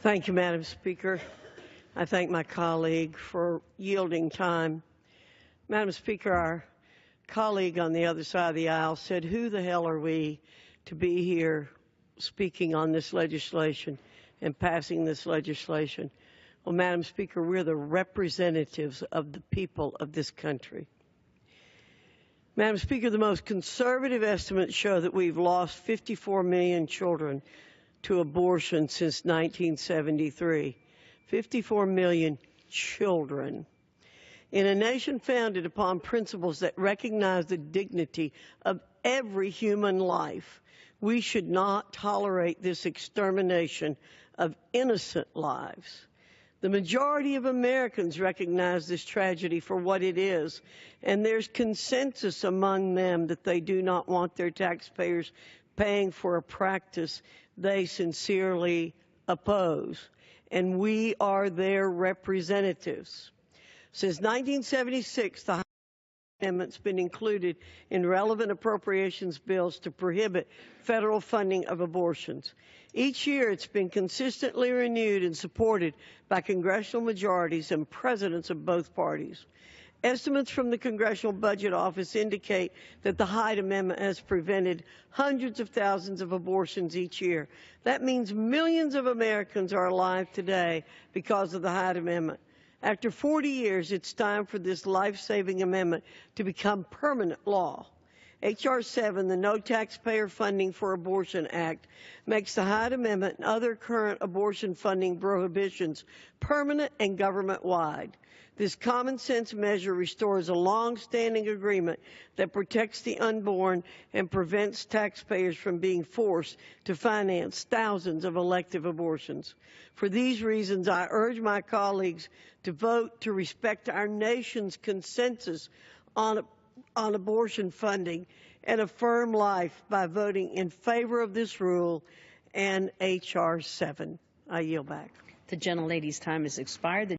Thank you, Madam Speaker. I thank my colleague for yielding time. Madam Speaker, our colleague on the other side of the aisle said, who the hell are we to be here speaking on this legislation and passing this legislation? Well, Madam Speaker, we're the representatives of the people of this country. Madam Speaker, the most conservative estimates show that we've lost 54 million children to abortion since 1973. 54 million children. In a nation founded upon principles that recognize the dignity of every human life, we should not tolerate this extermination of innocent lives. The majority of Americans recognize this tragedy for what it is, and there's consensus among them that they do not want their taxpayers paying for a practice they sincerely oppose, and we are their representatives. Since 1976, the Amendment's been included in relevant appropriations bills to prohibit federal funding of abortions. Each year, it's been consistently renewed and supported by congressional majorities and presidents of both parties. Estimates from the Congressional Budget Office indicate that the Hyde Amendment has prevented hundreds of thousands of abortions each year. That means millions of Americans are alive today because of the Hyde Amendment. After 40 years, it's time for this life-saving amendment to become permanent law. H.R. 7, the No Taxpayer Funding for Abortion Act, makes the Hyde Amendment and other current abortion funding prohibitions permanent and government-wide. This common-sense measure restores a long-standing agreement that protects the unborn and prevents taxpayers from being forced to finance thousands of elective abortions. For these reasons, I urge my colleagues to vote to respect our nation's consensus on abortion funding and affirm life by voting in favor of this rule and H.R. 7. I yield back. The gentlelady's time has expired.